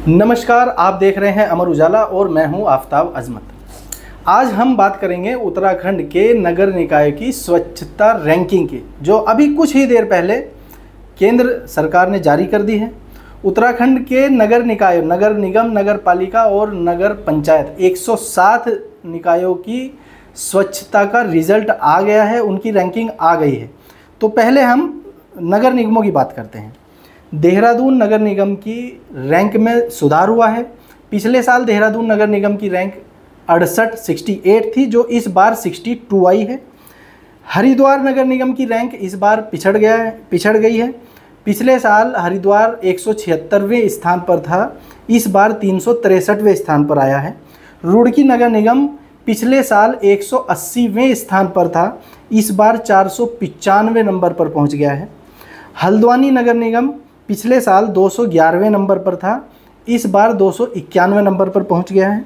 नमस्कार, आप देख रहे हैं अमर उजाला और मैं हूं आफ्ताब अजमत। आज हम बात करेंगे उत्तराखंड के नगर निकाय की स्वच्छता रैंकिंग की, जो अभी कुछ ही देर पहले केंद्र सरकार ने जारी कर दी है। उत्तराखंड के नगर निकाय, नगर निगम, नगर पालिका और नगर पंचायत 107 निकायों की स्वच्छता का रिजल्ट आ गया है, उनकी रैंकिंग आ गई है। तो पहले हम नगर निगमों की बात करते हैं। देहरादून नगर निगम की रैंक में सुधार हुआ है। पिछले साल देहरादून नगर निगम की रैंक 68 थी, जो इस बार 62 आई है। हरिद्वार नगर निगम की रैंक इस बार पिछड़ गई है। पिछले साल हरिद्वार 176वें स्थान पर था, इस बार 363वें स्थान पर आया है। रुड़की नगर निगम पिछले साल 180वें स्थान पर था, इस बार 495वें नंबर पर पहुंच गया है। हल्द्वानी नगर निगम पिछले साल 211वें नंबर पर था, इस बार 291वें नंबर पर पहुंच गया है।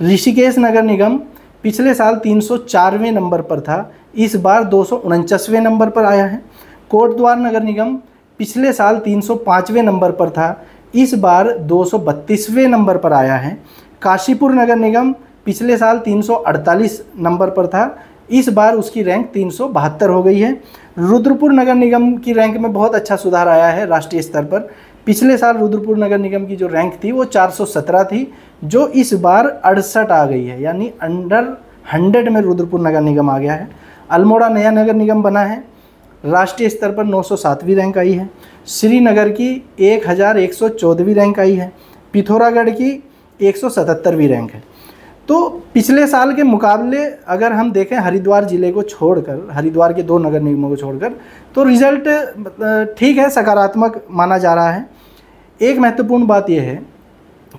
ऋषिकेश नगर निगम पिछले साल 304वें नंबर पर था, इस बार 249वें नंबर पर आया है। कोटद्वार नगर निगम पिछले साल 305वें नंबर पर था, इस बार 232वें नंबर पर आया है। काशीपुर नगर निगम पिछले साल 348 नंबर पर था, इस बार उसकी रैंक 372 हो गई है। रुद्रपुर नगर निगम की रैंक में बहुत अच्छा सुधार आया है राष्ट्रीय स्तर पर। पिछले साल रुद्रपुर नगर निगम की जो रैंक थी वो 417 थी, जो इस बार 68 आ गई है, यानी अंडर 100 में रुद्रपुर नगर निगम आ गया है। अल्मोड़ा नया नगर निगम बना है, राष्ट्रीय स्तर पर 907वीं रैंक आई है। श्रीनगर की 1114वीं रैंक आई है। पिथौरागढ़ की 177वीं रैंक है। तो पिछले साल के मुकाबले अगर हम देखें हरिद्वार ज़िले को छोड़कर, हरिद्वार के 2 नगर निगमों को छोड़कर, तो रिज़ल्ट ठीक है, सकारात्मक माना जा रहा है। एक महत्वपूर्ण बात यह है,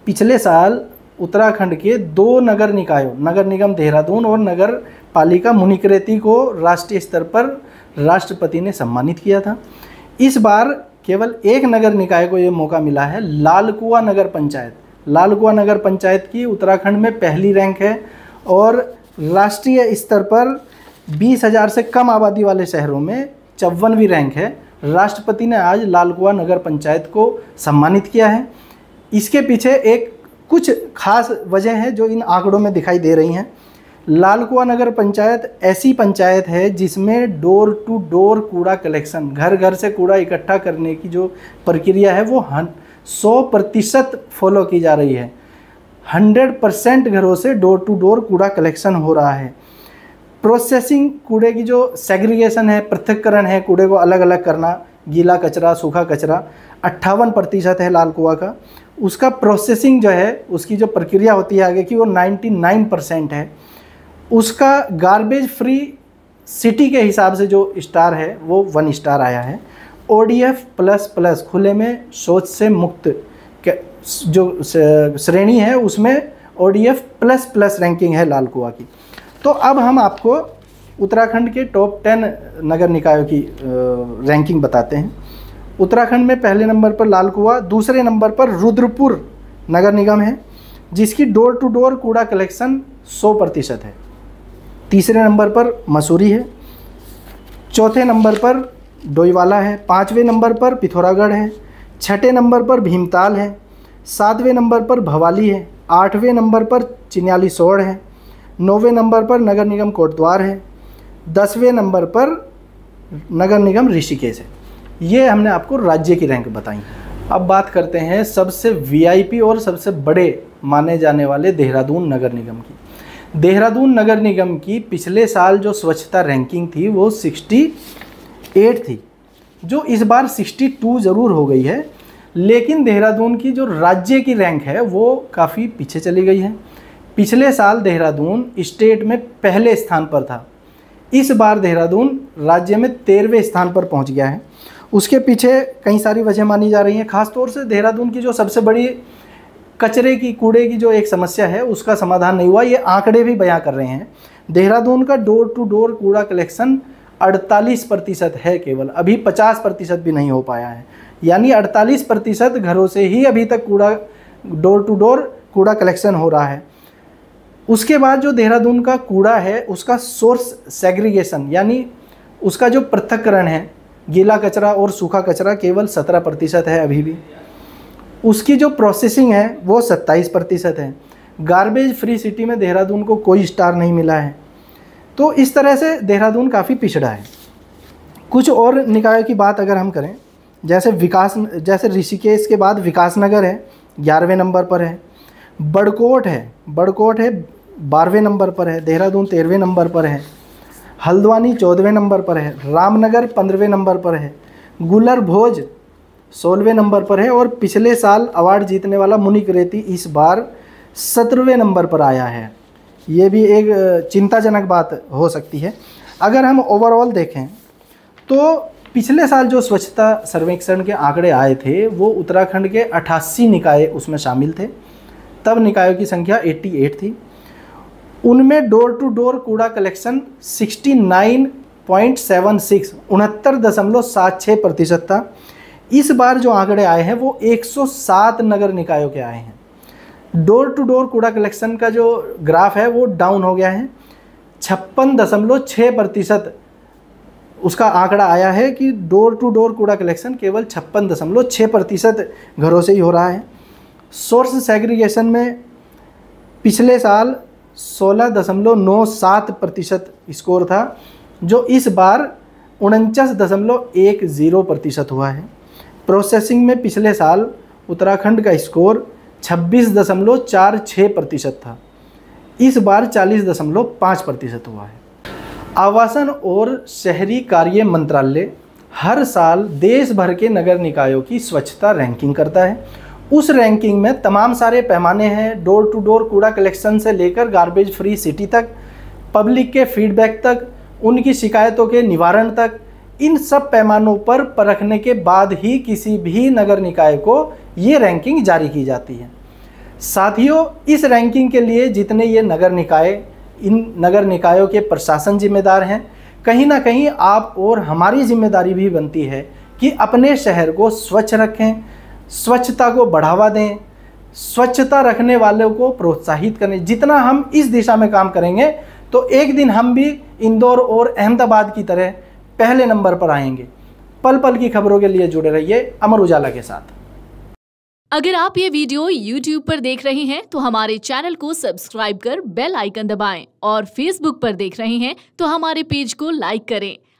पिछले साल उत्तराखंड के 2 नगर निकायों, नगर निगम देहरादून और नगर पालिका मुनिकृति को राष्ट्रीय स्तर पर राष्ट्रपति ने सम्मानित किया था। इस बार केवल एक नगर निकाय को ये मौका मिला है, लालकुआ नगर पंचायत। लालकुआ नगर पंचायत की उत्तराखंड में पहली रैंक है और राष्ट्रीय स्तर पर 20,000 से कम आबादी वाले शहरों में 54वीं रैंक है। राष्ट्रपति ने आज लालकुआ नगर पंचायत को सम्मानित किया है। इसके पीछे एक कुछ खास वजह है जो इन आंकड़ों में दिखाई दे रही हैं। लालकुआ नगर पंचायत ऐसी पंचायत है जिसमें डोर टू डोर कूड़ा कलेक्शन, घर घर से कूड़ा इकट्ठा करने की जो प्रक्रिया है वो 100% फॉलो की जा रही है। 100% घरों से डोर टू डोर कूड़ा कलेक्शन हो रहा है। प्रोसेसिंग कूड़े की जो सेग्रीगेशन है, पृथक्करण है, कूड़े को अलग अलग करना, गीला कचरा, सूखा कचरा, 58% है लालकुआ का। उसका प्रोसेसिंग जो है, उसकी जो प्रक्रिया होती है आगे की, वो 99% है। उसका गार्बेज फ्री सिटी के हिसाब से जो स्टार है वो 1 स्टार आया है। ODF++ खुले में शौच से मुक्त जो श्रेणी है उसमें ODF++ रैंकिंग है लालकुआ की। तो अब हम आपको उत्तराखंड के टॉप 10 नगर निकायों की रैंकिंग बताते हैं। उत्तराखंड में पहले नंबर पर लालकुआ, दूसरे नंबर पर रुद्रपुर नगर निगम है जिसकी डोर टू डोर कूड़ा कलेक्शन 100% है। तीसरे नंबर पर मसूरी है। चौथे नंबर पर डोईवाला है। 5वें नंबर पर पिथौरागढ़ है। 6ठे नंबर पर भीमताल है। 7वें नंबर पर भवाली है। 8वें नंबर पर चिन्यालीसौड़ है। 9वें नंबर पर नगर निगम कोटद्वार है। 10वें नंबर पर नगर निगम ऋषिकेश है। ये हमने आपको राज्य की रैंक बताई। अब बात करते हैं सबसे VIP और सबसे बड़े माने जाने वाले देहरादून नगर निगम की। देहरादून नगर निगम की पिछले साल जो स्वच्छता रैंकिंग थी वो 68 थी, जो इस बार 62 ज़रूर हो गई है, लेकिन देहरादून की जो राज्य की रैंक है वो काफ़ी पीछे चली गई है। पिछले साल देहरादून स्टेट में पहले स्थान पर था, इस बार देहरादून राज्य में 13वें स्थान पर पहुंच गया है। उसके पीछे कई सारी वजह मानी जा रही हैं। खासतौर से देहरादून की जो सबसे बड़ी कचरे की, कूड़े की जो एक समस्या है उसका समाधान नहीं हुआ, ये आंकड़े भी बयां कर रहे हैं। देहरादून का डोर टू डोर कूड़ा कलेक्शन 48% है केवल, अभी 50% भी नहीं हो पाया है, यानी 48% घरों से ही अभी तक कूड़ा डोर टू डोर कूड़ा कलेक्शन हो रहा है। उसके बाद जो देहरादून का कूड़ा है उसका सोर्स सेग्रीगेशन, यानी उसका जो पृथक्करण है, गीला कचरा और सूखा कचरा, केवल 17% है अभी भी। उसकी जो प्रोसेसिंग है वो 27% है। गार्बेज फ्री सिटी में देहरादून को कोई स्टार नहीं मिला है। तो इस तरह से देहरादून काफ़ी पिछड़ा है। कुछ और निकायों की बात अगर हम करें, जैसे ऋषिकेश के बाद विकासनगर है 11वें नंबर पर है। बड़कोट है 12वें नंबर पर है। देहरादून 13वें नंबर पर है। हल्द्वानी 14वें नंबर पर है। रामनगर 15वें नंबर पर है। गुलर भोज 16वें नंबर पर है। और पिछले साल अवार्ड जीतने वाला मुनिकरेती इस बार 17वें नंबर पर आया है। ये भी एक चिंताजनक बात हो सकती है। अगर हम ओवरऑल देखें तो पिछले साल जो स्वच्छता सर्वेक्षण के आंकड़े आए थे वो उत्तराखंड के 88 निकाय उसमें शामिल थे। तब निकायों की संख्या 88 थी। उनमें डोर टू डोर कूड़ा कलेक्शन 69.76 69.76% था। इस बार जो आंकड़े आए हैं वो 107 नगर निकायों के आए हैं। डोर टू डोर कूड़ा कलेक्शन का जो ग्राफ है वो डाउन हो गया है। 56.6% उसका आंकड़ा आया है कि डोर टू डोर कूड़ा कलेक्शन केवल 56.6% घरों से ही हो रहा है। सोर्स सेग्रीगेशन में पिछले साल 16.97% स्कोर था, जो इस बार 49.10% हुआ है। प्रोसेसिंग में पिछले साल उत्तराखंड का स्कोर 26.46% था, इस बार 40.5% हुआ है। आवासन और शहरी कार्य मंत्रालय हर साल देश भर के नगर निकायों की स्वच्छता रैंकिंग करता है। उस रैंकिंग में तमाम सारे पैमाने हैं, डोर टू डोर कूड़ा कलेक्शन से लेकर गार्बेज फ्री सिटी तक, पब्लिक के फीडबैक तक, उनकी शिकायतों के निवारण तक। इन सब पैमानों पर परखने के बाद ही किसी भी नगर निकाय को ये रैंकिंग जारी की जाती है। साथियों, इस रैंकिंग के लिए जितने ये नगर निकाय, इन नगर निकायों के प्रशासन जिम्मेदार हैं, कहीं ना कहीं आप और हमारी जिम्मेदारी भी बनती है कि अपने शहर को स्वच्छ रखें, स्वच्छता को बढ़ावा दें, स्वच्छता रखने वालों को प्रोत्साहित करें। जितना हम इस दिशा में काम करेंगे तो एक दिन हम भी इंदौर और अहमदाबाद की तरह पहले नंबर पर आएंगे। पल पल की खबरों के लिए जुड़े रहिए अमर उजाला के साथ। अगर आप ये वीडियो YouTube पर देख रहे हैं तो हमारे चैनल को सब्सक्राइब कर बेल आइकन दबाएं, और Facebook पर देख रहे हैं तो हमारे पेज को लाइक करें।